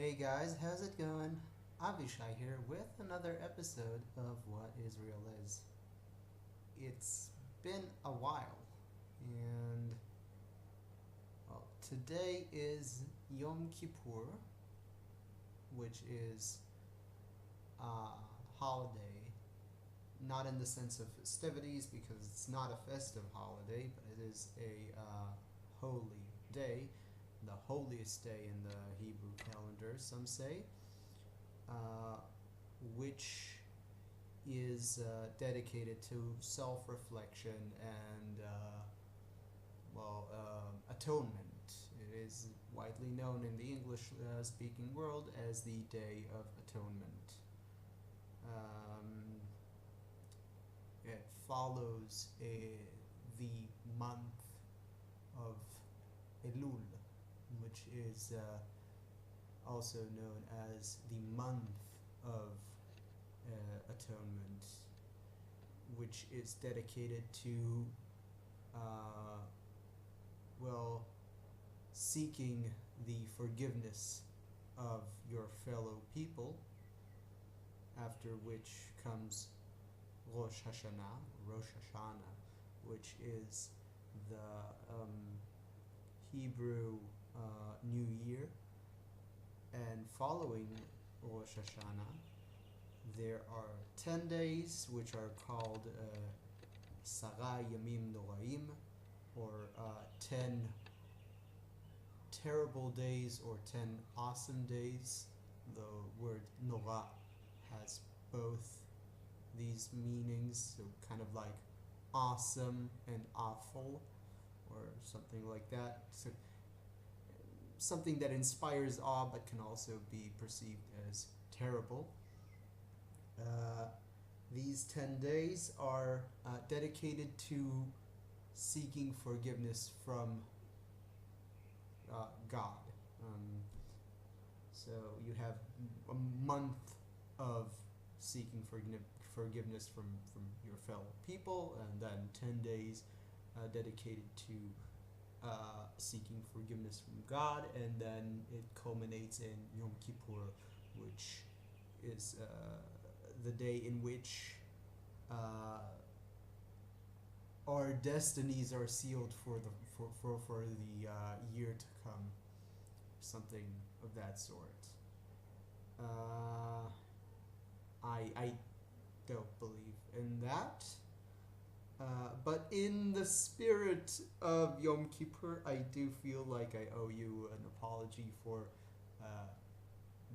Hey guys, how's it going? Avishai here with another episode of What Israel Is. It's been a while, and well, today is Yom Kippur, which is a holiday, not in the sense of festivities because it's not a festive holiday, but it is a holy day, the holiest day in the Hebrew calendar, some say, which is dedicated to self-reflection and atonement. It is widely known in the English-speaking world as the Day of Atonement. It follows the month of Elul, which is also known as the month of atonement, which is dedicated to seeking the forgiveness of your fellow people, after which comes Rosh Hashanah, which is the Hebrew New Year. And following Rosh Hashanah, there are 10 days which are called Sara Yamim Noraim, or 10 terrible days or 10 awesome days. The word Nora has both these meanings, so kind of like awesome and awful, or something like that. So something that inspires awe but can also be perceived as terrible. These 10 days are dedicated to seeking forgiveness from God. So you have a month of seeking forgiveness from your fellow people, and then 10 days dedicated to seeking forgiveness from God, and then it culminates in Yom Kippur, which is the day in which our destinies are sealed for the year to come, something of that sort. I don't believe in that. But in the spirit of Yom Kippur, I do feel like I owe you an apology for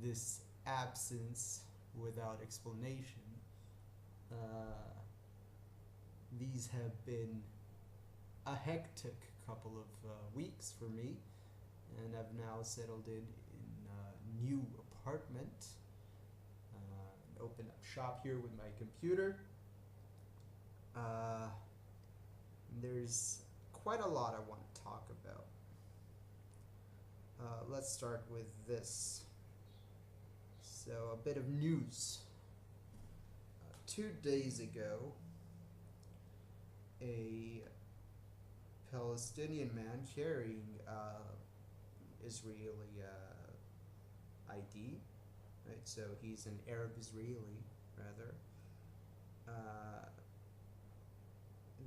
this absence without explanation. These have been a hectic couple of weeks for me, and I've now settled in a new apartment. Open up shop here with my computer. There's quite a lot I want to talk about. Let's start with this. So, a bit of news. 2 days ago, a Palestinian man carrying Israeli ID, right? So he's an Arab Israeli, rather.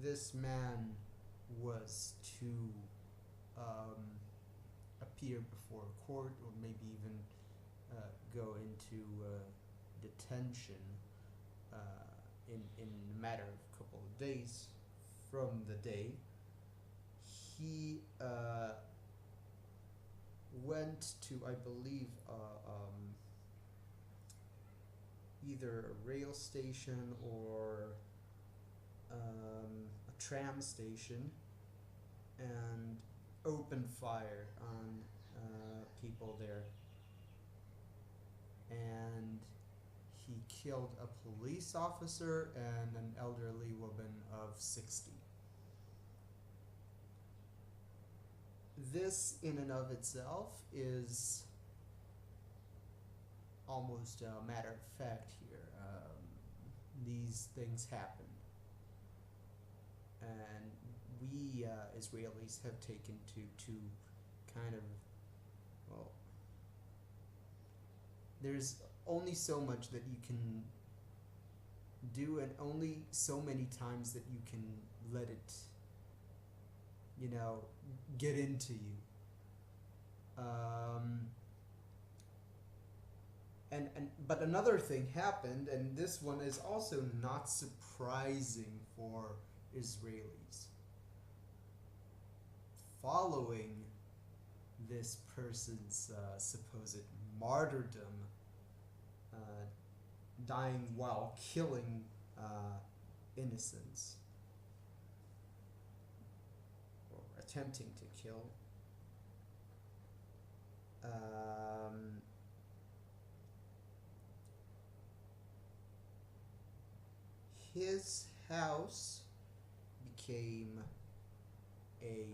This man was to appear before a court, or maybe even go into detention in a matter of a couple of days from the day. He went to, I believe, either a rail station or a tram station, and opened fire on people there. And he killed a police officer and an elderly woman of 60. This, in and of itself, is almost a matter of fact here. These things happen. And we Israelis have taken to kind of, there's only so much that you can do, and only so many times that you can let it, you know, get into you. And but another thing happened, and this one is also not surprising for Israelis. Following this person's supposed martyrdom, uh, dying while killing innocents, or attempting to kill. His house became a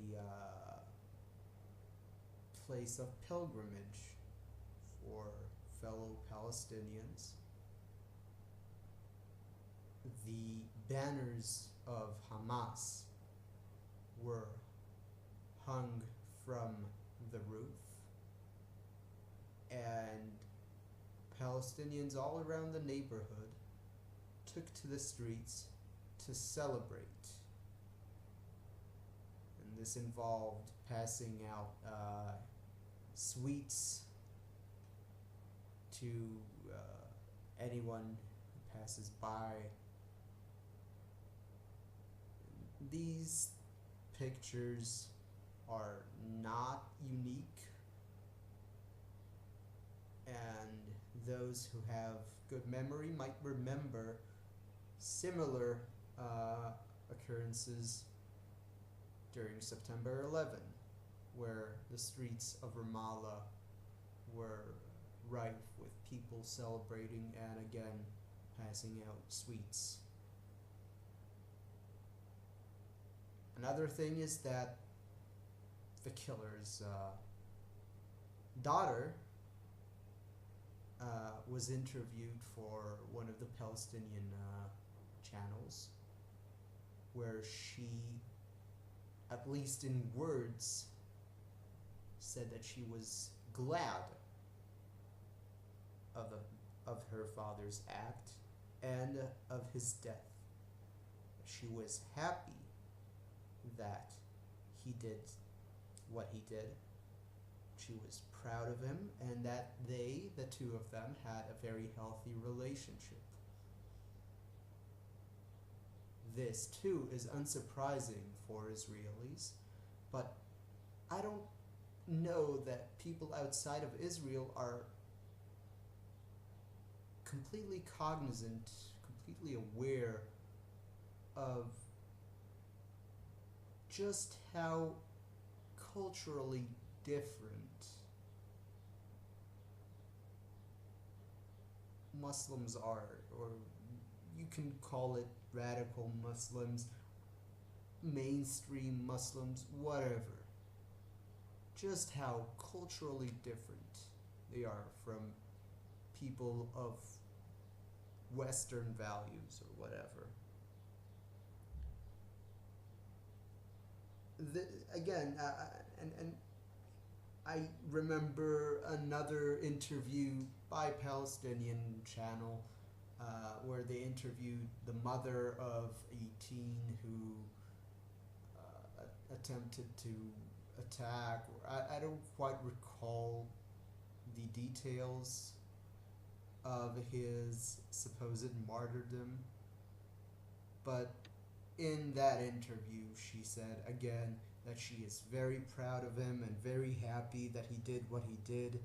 place of pilgrimage for fellow Palestinians. The banners of Hamas were hung from the roof, and Palestinians all around the neighborhood took to the streets to celebrate. And this involved passing out sweets to anyone who passes by. These pictures are not unique, and those who have good memory might remember similar occurrences during September 11, where the streets of Ramallah were rife with people celebrating and again passing out sweets. Another thing is that the killer's daughter was interviewed for one of the Palestinian channels, where she, at least in words, said that she was glad of her father's act and of his death. She was happy that he did what he did. She was proud of him, and that they, the two of them, had a very healthy relationship. This, too, is unsurprising for Israelis, but I don't know that people outside of Israel are completely cognizant, completely aware of just how culturally different Muslims are, or you can call it radical Muslims, mainstream Muslims, whatever. Just how culturally different they are from people of Western values or whatever. Again, and I remember another interview by Palestinian channel where they interviewed the mother of a teen who attempted to attack. I don't quite recall the details of his supposed martyrdom, but in that interview she said again that she is very proud of him and very happy that he did what he did,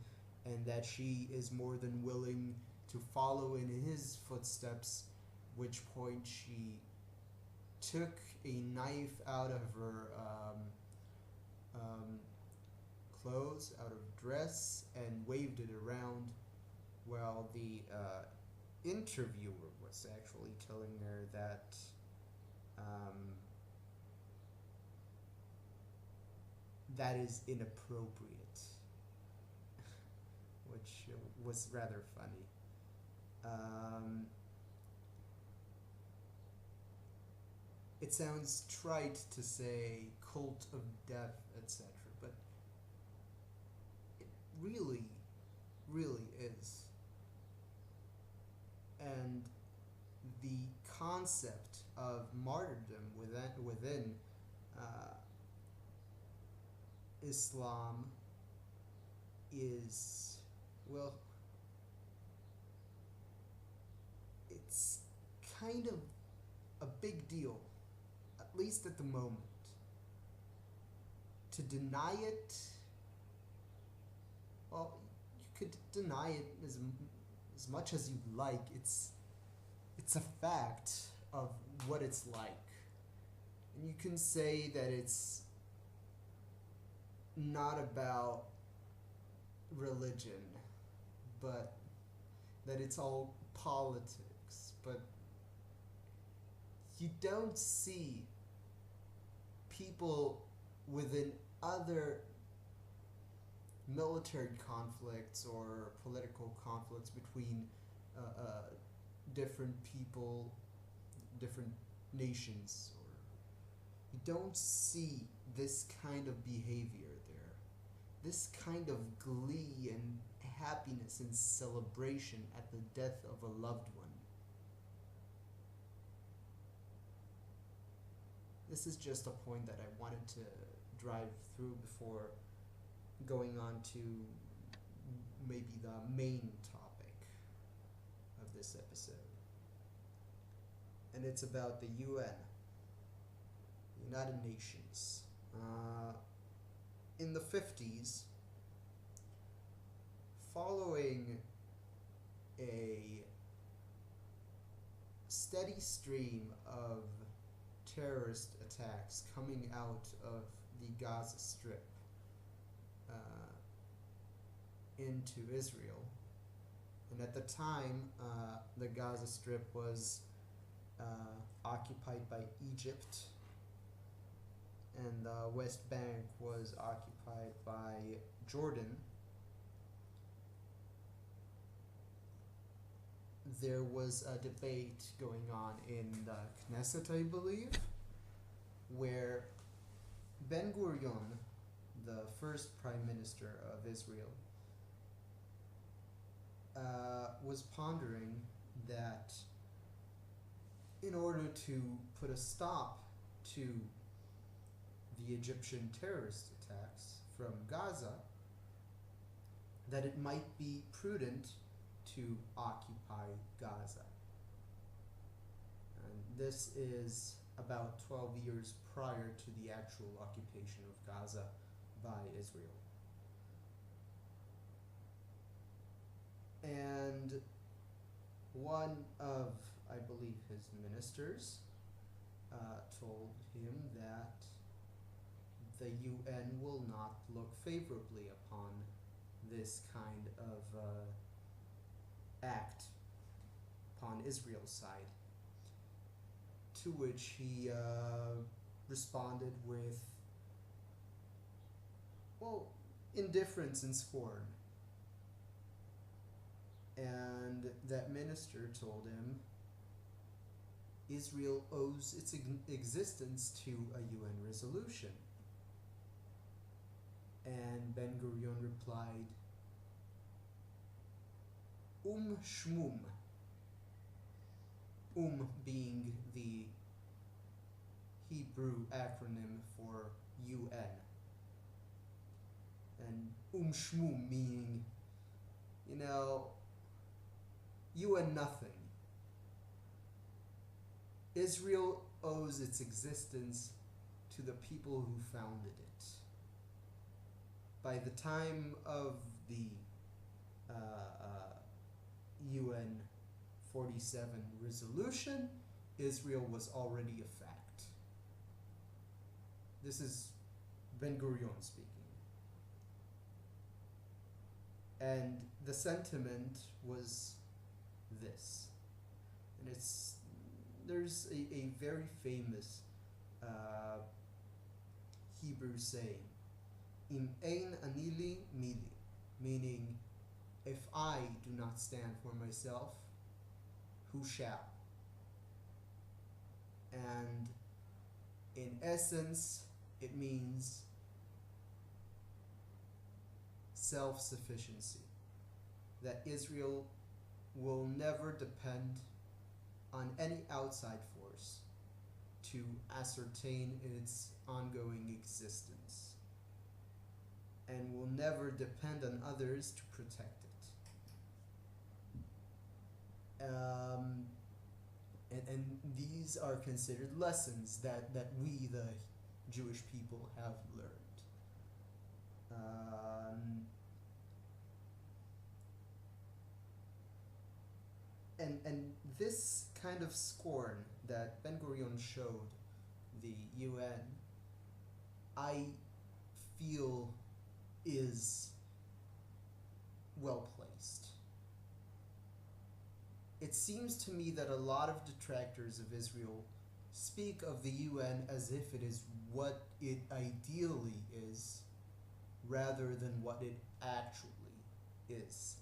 and that she is more than willing to follow in his footsteps, which point she took a knife out of her clothes, out of dress, and waved it around, while the interviewer was actually telling her that that is inappropriate, which was rather funny. It sounds trite to say cult of death, etc., but it really, really is. the concept of martyrdom within Islam is, well, it's kind of a big deal, at least at the moment. To deny it, well, you could deny it as much as you like. It's a fact of what it's like. And you can say that it's not about religion, but that it's all politics. But you don't see people within other military conflicts or political conflicts between different people, different nations, or you don't see this kind of behavior there. This kind of glee and happiness and celebration at the death of a loved one. This is just a point that I wanted to drive through before going on to maybe the main topic of this episode. And it's about the UN, United Nations. In the 50s, following a steady stream of terrorist attacks coming out of the Gaza Strip into Israel. And at the time, the Gaza Strip was occupied by Egypt, and the West Bank was occupied by Jordan. There was a debate going on in the Knesset, I believe, where Ben-Gurion, the first Prime Minister of Israel, was pondering that in order to put a stop to the Egyptian terrorist attacks from Gaza, that it might be prudent to occupy Gaza. And this is about 12 years prior to the actual occupation of Gaza by Israel. And one of, I believe, his ministers told him that the UN will not look favorably upon this kind of act upon Israel's side. To which he responded with, well, indifference and scorn. And that minister told him Israel owes its existence to a UN resolution. And Ben-Gurion replied, Schmum, being the Hebrew acronym for UN, and Schmum meaning, UN nothing. Israel owes its existence to the people who founded it. By the time of the UN 47 resolution, Israel was already a fact. This is Ben-Gurion speaking. And the sentiment was this. And there's a very famous Hebrew saying, Im ein anili mili, meaning, if I do not stand for myself, who shall? And in essence, it means self-sufficiency, that Israel will never depend on any outside force to ascertain its ongoing existence, and will never depend on others to protect it. And these are considered lessons that we, the Jewish people, have learned. And this kind of scorn that Ben-Gurion showed the UN, I feel is well placed. It seems to me that a lot of detractors of Israel speak of the UN as if it is what it ideally is, rather than what it actually is.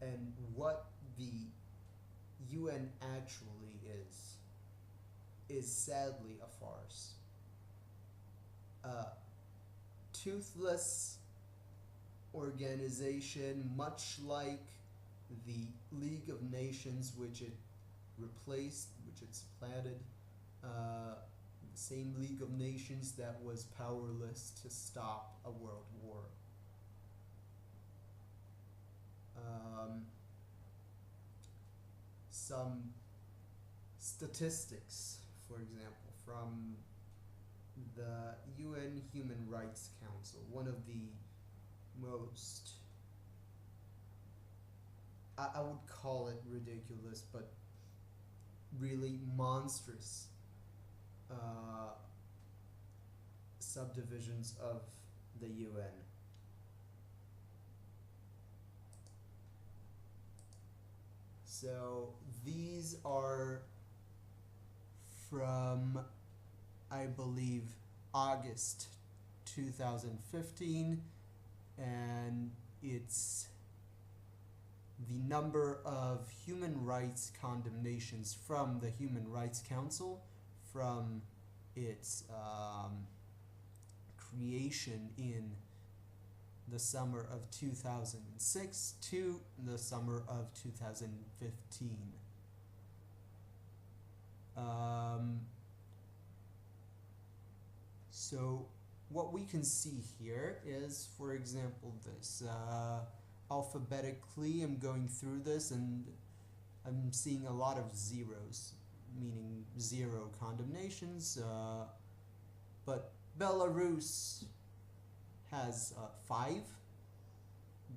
And what the UN actually is sadly a farce. A toothless organization, much like the League of Nations, which it replaced, which it supplanted, the same League of Nations that was powerless to stop a world war. Some statistics, for example, from the UN Human Rights Council, one of the most, I would call it ridiculous, but really monstrous subdivisions of the UN. So these are from, I believe, August 2015, and it's the number of human rights condemnations from the Human Rights Council from its creation in the summer of 2006 to the summer of 2015. So what we can see here is, for example, this. Alphabetically, I'm going through this and I'm seeing a lot of zeros, meaning zero condemnations, but Belarus has 5.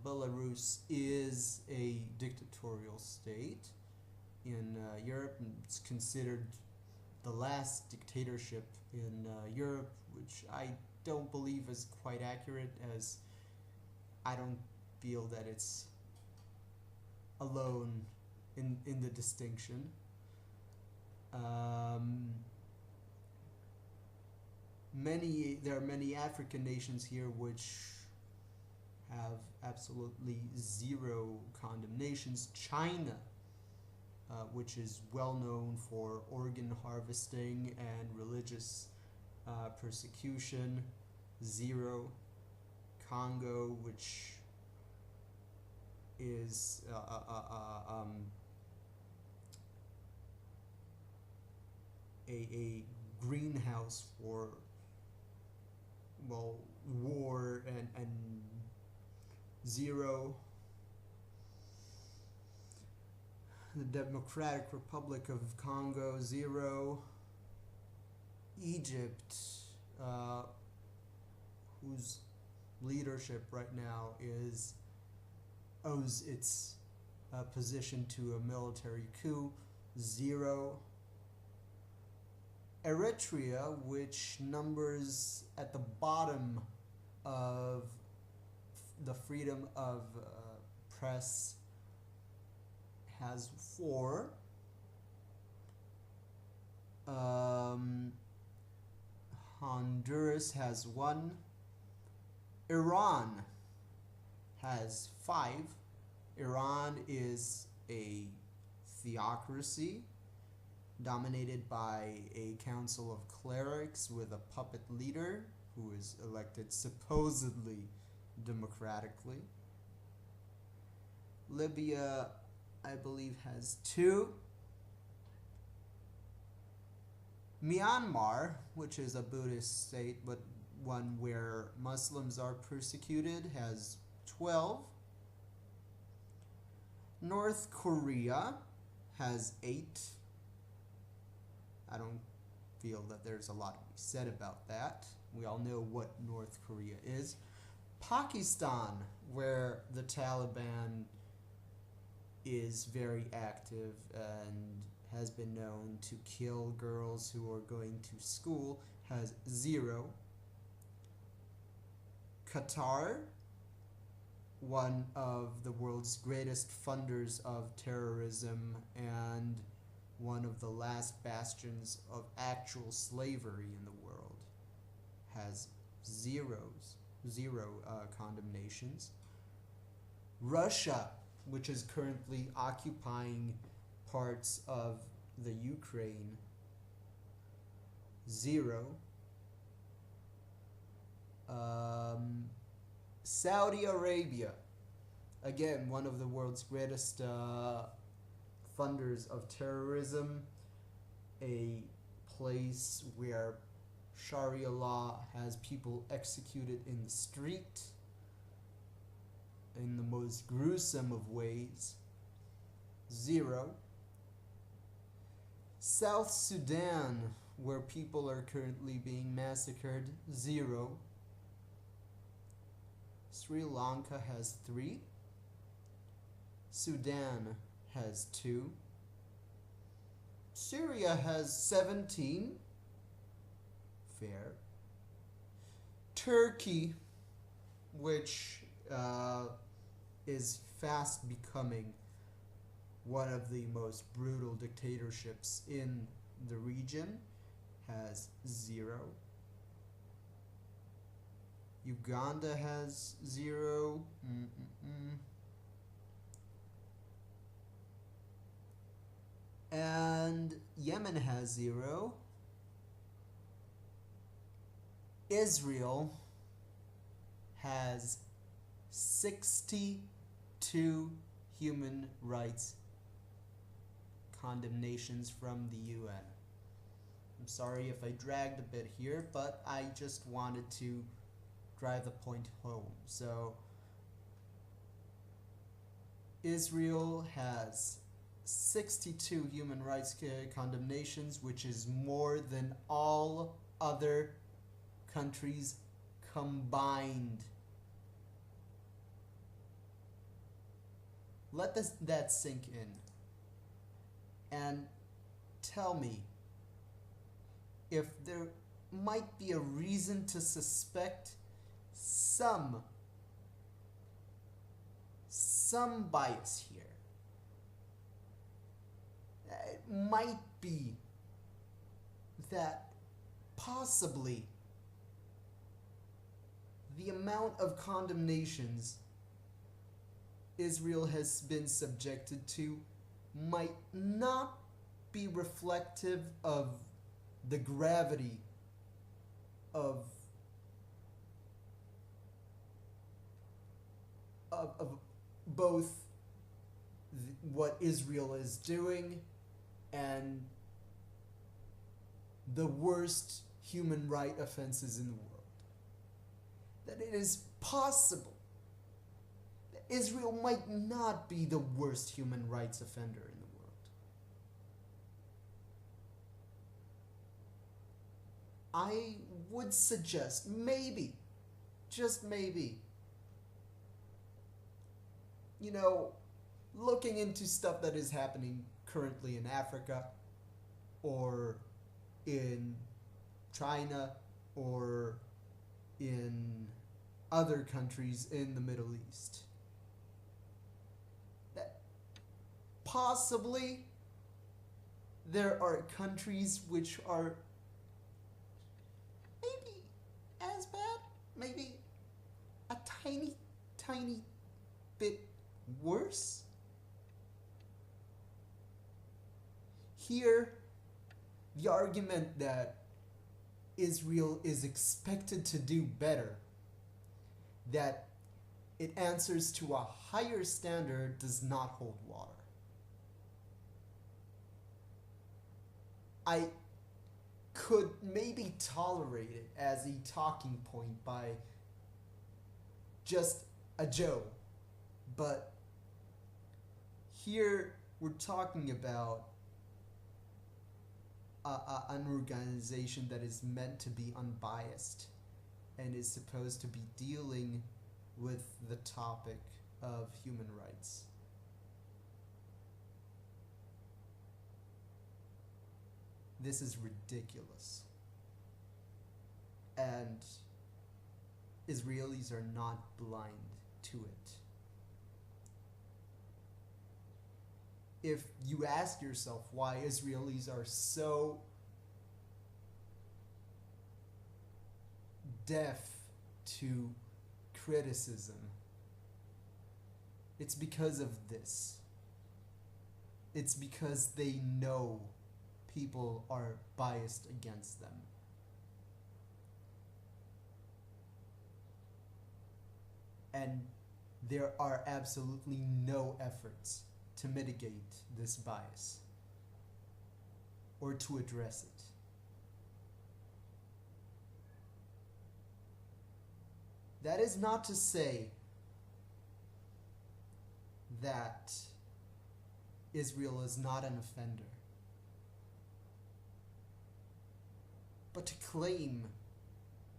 Belarus is a dictatorial state in Europe, and it's considered the last dictatorship in Europe, which I don't believe is quite accurate, as I don't feel that it's alone in the distinction. There are many African nations here which have absolutely zero condemnations. China, which is well known for organ harvesting and religious persecution, 0. Congo, which is a greenhouse for, well, war and 0. The Democratic Republic of Congo, 0. Egypt, whose leadership right now owes its position to a military coup, 0. Eritrea, which numbers at the bottom of the freedom of press, has 4. Honduras has 1. Iran has 5. Iran is a theocracy dominated by a council of clerics with a puppet leader who is elected supposedly democratically. Libya, I believe, has 2. Myanmar, which is a Buddhist state but one where Muslims are persecuted, has 12. North Korea has 8. I don't feel that there's a lot to be said about that. We all know what North Korea is. Pakistan, where the Taliban is very active and has been known to kill girls who are going to school, has 0. Qatar, one of the world's greatest funders of terrorism and one of the last bastions of actual slavery in the world, has 0 condemnations. Russia, which is currently occupying parts of the Ukraine, 0. Saudi Arabia, again, one of the world's greatest funders of terrorism, a place where Sharia law has people executed in the street in the most gruesome of ways, 0. South Sudan, where people are currently being massacred, 0. Sri Lanka has 3. Sudan has 2. Syria has 17. Fair. Turkey, which is fast becoming one of the most brutal dictatorships in the region, has 0. Uganda has 0. And Yemen has 0. Israel has 62 human rights condemnations from the UN. I'm sorry if I dragged a bit here, but I just wanted to drive the point home. So Israel has 62 human rights condemnations, which is more than all other countries combined. Let that sink in. And tell me if there might be a reason to suspect some bias here. It might be that possibly the amount of condemnations Israel has been subjected to might not be reflective of the gravity of both what Israel is doing and the worst human rights offenses in the world. That it is possible that Israel might not be the worst human rights offender in the world. I would suggest maybe, just maybe, looking into stuff that is happening currently in Africa or in China or in other countries in the Middle East. That possibly there are countries which are maybe as bad, maybe a tiny bit worse. Here, the argument that Israel is expected to do better, that it answers to a higher standard, does not hold water. could maybe tolerate it as a talking point by just a Joe. But here we're talking about an organization that is meant to be unbiased and is supposed to be dealing with the topic of human rights. This is ridiculous. And Israelis are not blind to it. If you ask yourself why Israelis are so deaf to criticism, it's because of this. It's because they know people are biased against them. And there are absolutely no efforts to mitigate this bias or to address it. That is not to say that Israel is not an offender, but to claim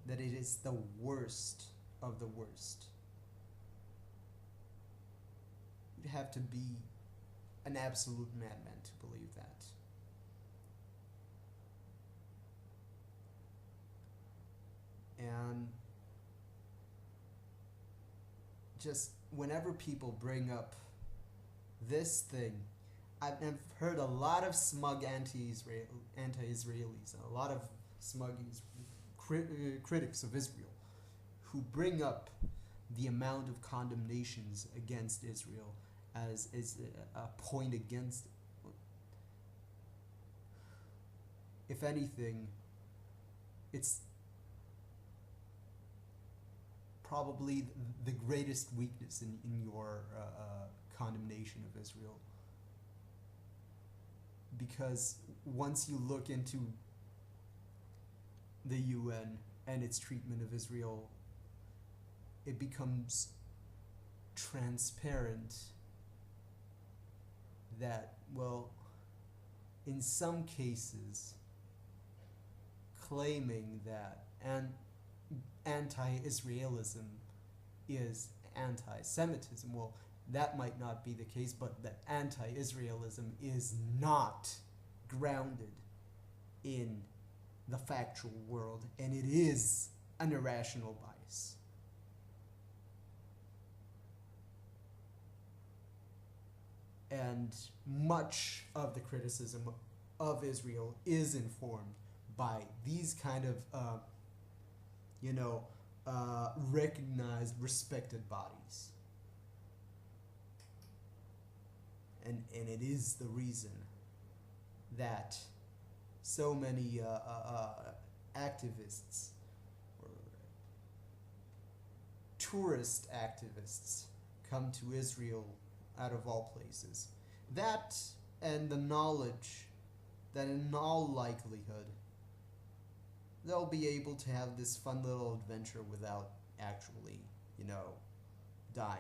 that it is the worst of the worst, you'd have to be an absolute madman to believe that. And just whenever people bring up this thing, I've heard a lot of smug anti-Israelis, a lot of smug critics of Israel who bring up the amount of condemnations against Israel as is a point against it. If anything, it's probably the greatest weakness in your condemnation of Israel. Because once you look into the UN and its treatment of Israel, it becomes transparent that, well, in some cases, claiming that anti-Israelism is anti-Semitism, well, that might not be the case, but that anti-Israelism is not grounded in the factual world, and it is an irrational bias. And much of the criticism of Israel is informed by these kind of, recognized, respected bodies. And it is the reason that so many activists, or tourist activists, come to Israel out of all places. That and the knowledge that in all likelihood they'll be able to have this fun little adventure without actually, dying.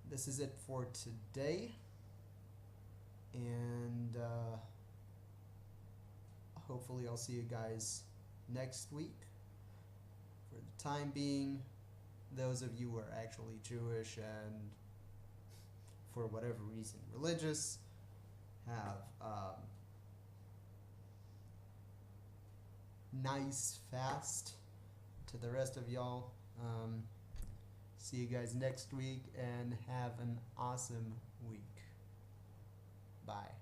This is it for today, and hopefully I'll see you guys next week. For the time being, those of you who are actually Jewish and for whatever reason religious have nice fast. To the rest of y'all, see you guys next week and have an awesome week. Bye.